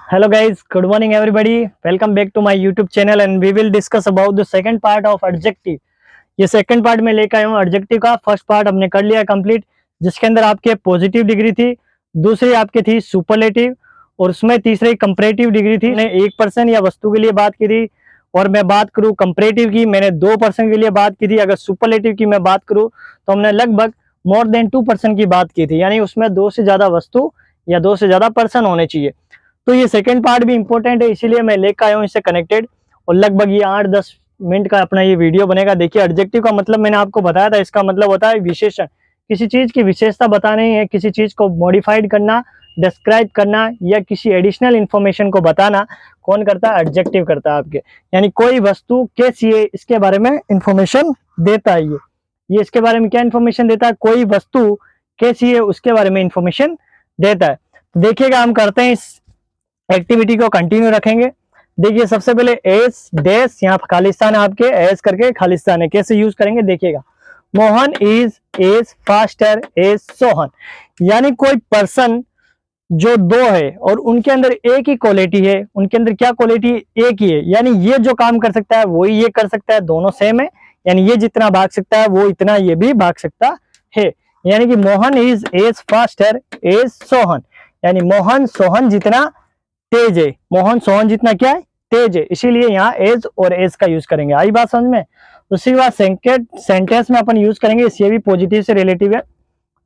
Hello guys, good morning everybody. Welcome back to my YouTube channel and we will discuss about the second part of adjective. ये second part में लेकर आया हूँ adjective का। First part हमने कर लिया कंप्लीट, जिसके अंदर आपके पॉजिटिव डिग्री थी, दूसरी आपकी थी सुपरलेटिव और उसमें तीसरी कंपैरेटिव डिग्री थी। मैंने एक पर्सन या वस्तु के लिए बात की थी और मैं बात करूँ कंपैरेटिव की, मैंने 2% के लिए बात की थी। अगर सुपरलेटिव की मैं बात करूँ तो हमने लगभग मोर देन 2% की बात की थी, यानी उसमें 2 से ज्यादा वस्तु या 2 से ज्यादा पर्सन होने चाहिए। तो ये सेकंड पार्ट भी इंपॉर्टेंट है, इसीलिए मैं लेकर आया हूँ इससे कनेक्टेड। और लगभग ये 8-10 मिनट का अपना ये वीडियो बनेगा। देखिए, एडजेक्टिव का मतलब मैंने आपको बताया था, इसका मतलब होता है विशेषण। किसी चीज की विशेषता बताना है, किसी चीज को मॉडिफाइड करना, डिस्क्राइब करना या किसी एडिशनल इंफॉर्मेशन को बताना कौन करता है? एडजेक्टिव करता है आपके। यानी कोई वस्तु कैसी है इसके बारे में इंफॉर्मेशन देता है। ये इसके बारे में क्या इंफॉर्मेशन देता है? कोई वस्तु कैसी है उसके बारे में इंफॉर्मेशन देता है। देखिएगा, हम करते हैं इस एक्टिविटी को कंटिन्यू रखेंगे। देखिए, सबसे पहले एस डैश, यहाँ खालिस्तान है आपके, एस करके खालिस्तान है। कैसे यूज करेंगे देखिएगा। Mohan is as faster as Sohan, यानी कोई पर्सन जो दो है और उनके अंदर एक ही क्वालिटी है, उनके अंदर क्या क्वालिटी? एक ही है। यानी ये जो काम कर सकता है वही ये कर सकता है, दोनों सेम है। यानी ये जितना भाग सकता है वो इतना ये भी भाग सकता है। यानी कि Mohan is as faster as Sohan, यानी मोहन सोहन जितना तेज है। मोहन सोहन जितना क्या है? तेज है। इसीलिए यहाँ एज और एज का यूज करेंगे। आई बात समझ में? उसी बात सेंटेंस में अपन यूज करेंगे, ये भी पॉजिटिव से रिलेटिव है।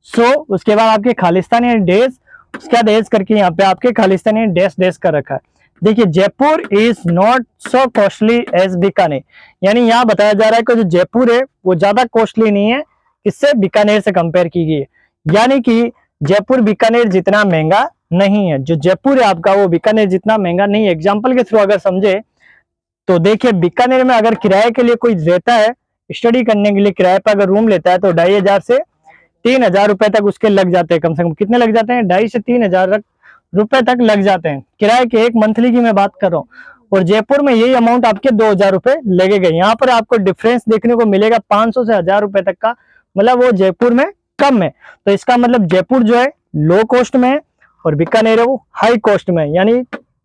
सो उसके बाद आपके खालिस्तान है डेज, उसके बाद एज करके यहाँ पे आपके खालिस्तान है डैश डैश कर रखा है। देखिए, Jaipur is not so costly as Bikaner, यानी यहाँ बताया जा रहा है कि जो जयपुर है वो ज्यादा कॉस्टली नहीं है, किससे? बीकानेर से कंपेयर की गई है। यानी कि जयपुर बीकानेर जितना महंगा नहीं है। जो जयपुर है आपका वो बीकानेर जितना महंगा नहीं है। एग्जाम्पल के थ्रू अगर समझे तो देखिए, बीकानेर में अगर किराए के लिए कोई रहता है, स्टडी करने के लिए किराए पर अगर रूम लेता है तो 2500 से 3000 रुपए तक उसके लग जाते हैं। कम से कम कितने लग जाते हैं? 2500 से 3000 रुपए तक लग जाते हैं किराए के। एक मंथली की मैं बात कर रहा हूँ। और जयपुर में यही अमाउंट आपके 2000 रुपए लगेगा। यहाँ पर आपको डिफरेंस देखने को मिलेगा 500 से 1000 रुपए तक का, मतलब वो जयपुर में कम है। तो इसका मतलब जयपुर जो है लो कॉस्ट में है और बीकानेर है वो हाई कॉस्ट में। यानी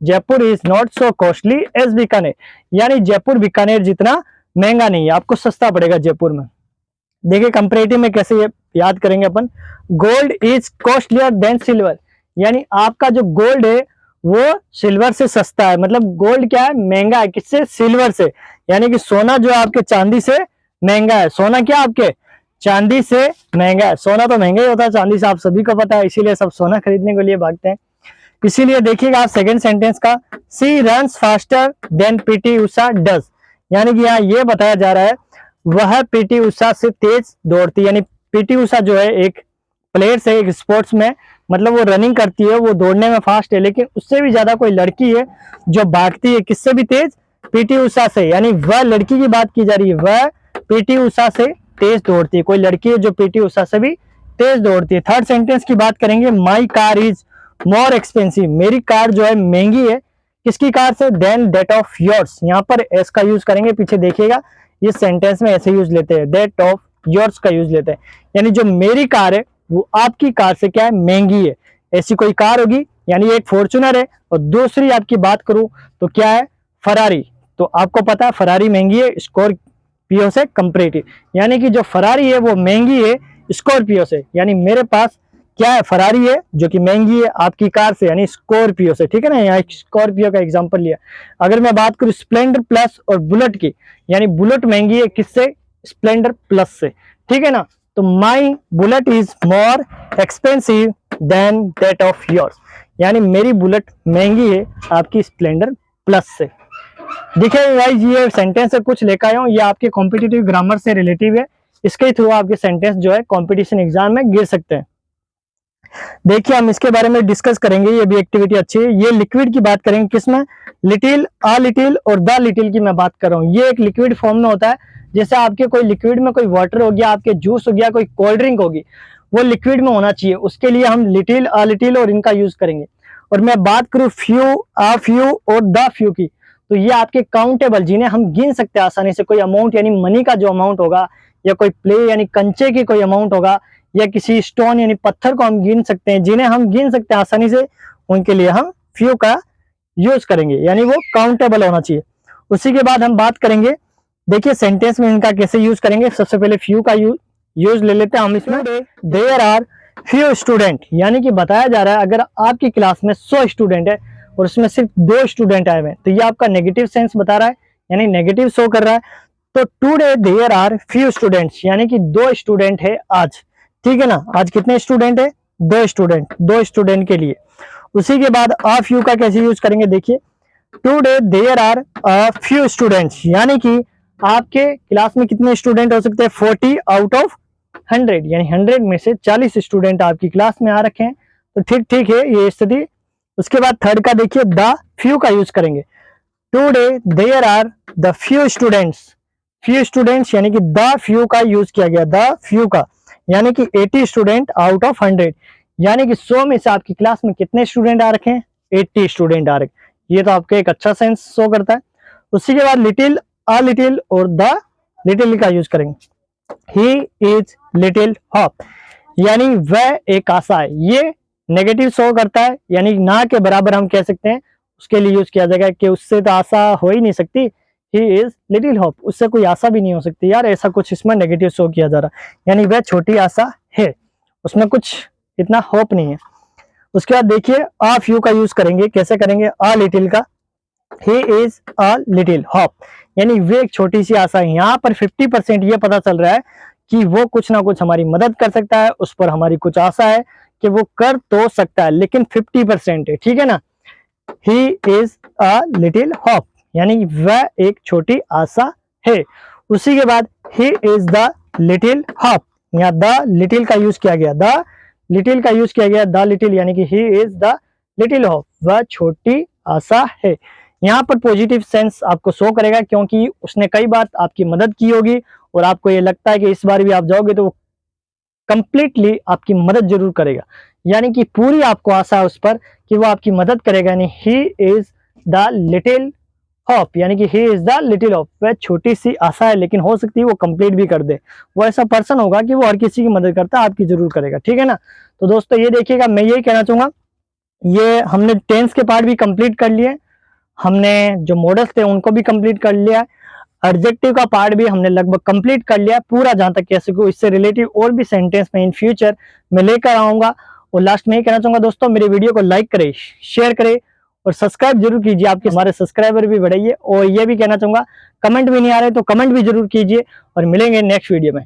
Jaipur is not so costly as Bikaner, यानी जयपुर बीकानेर जितना महंगा नहीं है, आपको सस्ता पड़ेगा जयपुर में। देखिए, कंपैरेटिव में कैसे ये याद करेंगे अपन। Gold is costlier than silver, यानी आपका जो गोल्ड है वो सिल्वर से सस्ता है। मतलब गोल्ड क्या है? महंगा है। किससे? सिल्वर से। यानी कि सोना जो है आपके चांदी से महंगा है। सोना क्या आपके? चांदी से महंगा है। सोना तो महंगा ही होता है चांदी से, आप सभी को पता है, इसीलिए सब सोना खरीदने के लिए भागते हैं। इसीलिए देखिएगा आप सेकंड सेंटेंस का, she runs faster than PT Usha does, यानी कि यहाँ ये बताया जा रहा है वह पीटी उषा से तेज दौड़ती है। यानी पीटी उषा जो है एक प्लेयर से, एक स्पोर्ट्स में, मतलब वो रनिंग करती है, वो दौड़ने में फास्ट है, लेकिन उससे भी ज्यादा कोई लड़की है जो भागती है किससे भी तेज? पीटी उषा से। यानी वह लड़की की बात की जा रही है, वह पीटी उषा से तेज दौड़ती है। कोई लड़की है जो पीटी उषा से भी तेज दौड़ती है। थर्ड सेंटेंस की बात करेंगे, my car is more expensive, मेरी कार जो है महंगी है। किसकी कार से? देन दैट ऑफ योर्स, यहाँ पर एस का यूज करेंगे। पीछे देखिएगा, ये सेंटेंस में ऐसे यूज लेते हैं, दैट ऑफ योर्स का यूज लेते हैं। यानी जो मेरी कार है वो आपकी कार से क्या है? महंगी है। ऐसी कोई कार होगी, यानी एक फॉर्च्यूनर है और दूसरी आपकी बात करूं तो क्या है? फरारी। तो आपको पता है फरारी महंगी है स्कॉर्पियो से कंपैरेटिव, यानी कि जो फरारी है वो महंगी है स्कॉर्पियो से। यानी मेरे पास क्या है? फरारी है जो कि महंगी है आपकी कार से, यानी स्कॉर्पियो से। ठीक है ना, यहाँ स्कॉर्पियो का एग्जांपल लिया। अगर मैं बात करूं स्प्लेंडर प्लस और बुलेट की, यानी बुलेट महंगी है किससे? स्प्लेंडर प्लस से। ठीक है ना, तो my bullet is more expensive than that of yours, यानी मेरी बुलेट महंगी है आपकी स्प्लेंडर प्लस से। देखिए गाइस, ये सेंटेंस से कुछ लेकर आया हूं, ये आपके कॉम्पिटिटिव ग्रामर से रिलेटिव है। इसके थ्रू आपके सेंटेंस जो है कॉम्पिटिशन एग्जाम में गिर सकते हैं। देखिए, हम इसके बारे में डिस्कस करेंगे, ये भी एक्टिविटी अच्छी है। ये लिक्विड की बात करेंगे, किसमें? लिटिल, अ लिटिल और द लिटिल की मैं बात कर रहा हूँ। ये एक लिक्विड फॉर्म में होता है। जैसे आपके कोई लिक्विड में कोई वाटर हो गया, आपके जूस हो गया, कोई कोल्ड ड्रिंक होगी, वो लिक्विड में होना चाहिए। उसके लिए हम लिटिल, अ लिटिल और इनका यूज करेंगे। और मैं बात करूं फ्यू, अ फ्यू और द फ्यू की, तो ये आपके काउंटेबल, जिन्हें हम गिन सकते हैं आसानी से। कोई अमाउंट यानी मनी का जो अमाउंट होगा, या कोई प्ले यानी कंचे की कोई अमाउंट होगा, या किसी स्टोन यानी पत्थर को हम गिन सकते हैं, जिन्हें हम गिन सकते हैं आसानी से, उनके लिए हम फ्यू का यूज करेंगे, यानी वो काउंटेबल होना चाहिए। उसी के बाद हम बात करेंगे, देखिए सेंटेंस में इनका कैसे यूज करेंगे। सबसे पहले फ्यू का यूज ले लेते हैं हम इसमें। देयर आर फ्यू स्टूडेंट, यानी कि बताया जा रहा है अगर आपकी क्लास में 100 स्टूडेंट है और उसमें सिर्फ 2 स्टूडेंट आए हुए हैं, तो ये आपका नेगेटिव सेंस बता रहा है, यानी नेगेटिव शो कर रहा है। तो today there are few students, यानी कि 2 स्टूडेंट है आज, ठीक है ना। आज कितने स्टूडेंट है? 2 स्टूडेंट, 2 स्टूडेंट के लिए। उसी के बाद आ फ्यू का कैसे यूज करेंगे, देखिए today there are few students, यानी कि आपके क्लास में कितने स्टूडेंट हो सकते हैं? 40 आउट ऑफ 100, यानी 100 में से 40 स्टूडेंट आपकी क्लास में आ रखे हैं, तो ठीक है ये स्थिति। उसके बाद थर्ड का देखिए द फ्यू का यूज करेंगे। Today there are the few students, यानी कि द फ्यू का यूज किया गया, द फ्यू का, यानी कि 80 स्टूडेंट आउट ऑफ 100, यानी कि 100 में से आपकी क्लास में कितने स्टूडेंट आ रखे हैं? 80 स्टूडेंट आ रखे। ये तो आपका एक अच्छा सेंस शो करता है। उसी के बाद लिटिल, अ लिटिल और द लिटिल का यूज करेंगे। ही इज लिटिल होप, यानी वह एक आशा है। ये नेगेटिव शो करता है, यानी ना के बराबर हम कह सकते हैं, उसके लिए यूज किया जाएगा कि उससे तो आशा हो ही नहीं सकती। ही इज लिटिल होप, उससे कोई आशा भी नहीं हो सकती यार, ऐसा कुछ इसमें नेगेटिव शो किया जा रहा है, यानी वह छोटी आशा है, उसमें कुछ इतना होप नहीं है। उसके बाद देखिए आ फ्यू का यूज करेंगे। कैसे करेंगे? आ लिटिल का, he is a little hope, यानी वे एक छोटी सी आशा है। यहाँ पर 50% ये पता चल रहा है कि वो कुछ ना कुछ हमारी मदद कर सकता है, उस पर हमारी कुछ आशा है कि वो कर तो सकता है, लेकिन 50% है, ठीक है ना। He is a little hope, यानी वह एक छोटी आशा है। उसी के बाद he is the little hope, यहाँ द लिटिल का यूज किया गया, द लिटिल का यूज किया गया, द लिटिल, यानी कि he is the little hope, वह छोटी आशा है। यहाँ पर पॉजिटिव सेंस आपको शो करेगा, क्योंकि उसने कई बार आपकी मदद की होगी और आपको ये लगता है कि इस बार भी आप जाओगे तो वो कंप्लीटली आपकी मदद जरूर करेगा, यानी कि पूरी आपको आशा है उस पर कि वो आपकी मदद करेगा। यानी he is the little hope, यानी कि he is the little hope, वह छोटी सी आशा है, लेकिन हो सकती है वो कंप्लीट भी कर दे। वो ऐसा पर्सन होगा कि वो हर किसी की मदद करता है, आपकी जरूर करेगा, ठीक है ना। तो दोस्तों ये देखिएगा, मैं यही कहना चाहूंगा, ये हमने टेंस के पार्ट भी कंप्लीट कर लिए, हमने जो मॉडल्स थे उनको भी कंप्लीट कर लिया, एडजेक्टिव का पार्ट भी हमने लगभग कंप्लीट कर लिया पूरा, जहां तक कह सकूं। इससे रिलेटिव और भी सेंटेंस में इन फ्यूचर मैं लेकर आऊंगा। और लास्ट में ही कहना चाहूंगा दोस्तों, मेरे वीडियो को लाइक करें, शेयर करें और सब्सक्राइब जरूर कीजिए, आपके हमारे सब्सक्राइबर भी बढ़ाइए। और ये भी कहना चाहूंगा, कमेंट भी नहीं आ रहे तो कमेंट भी जरूर कीजिए, और मिलेंगे नेक्स्ट वीडियो में।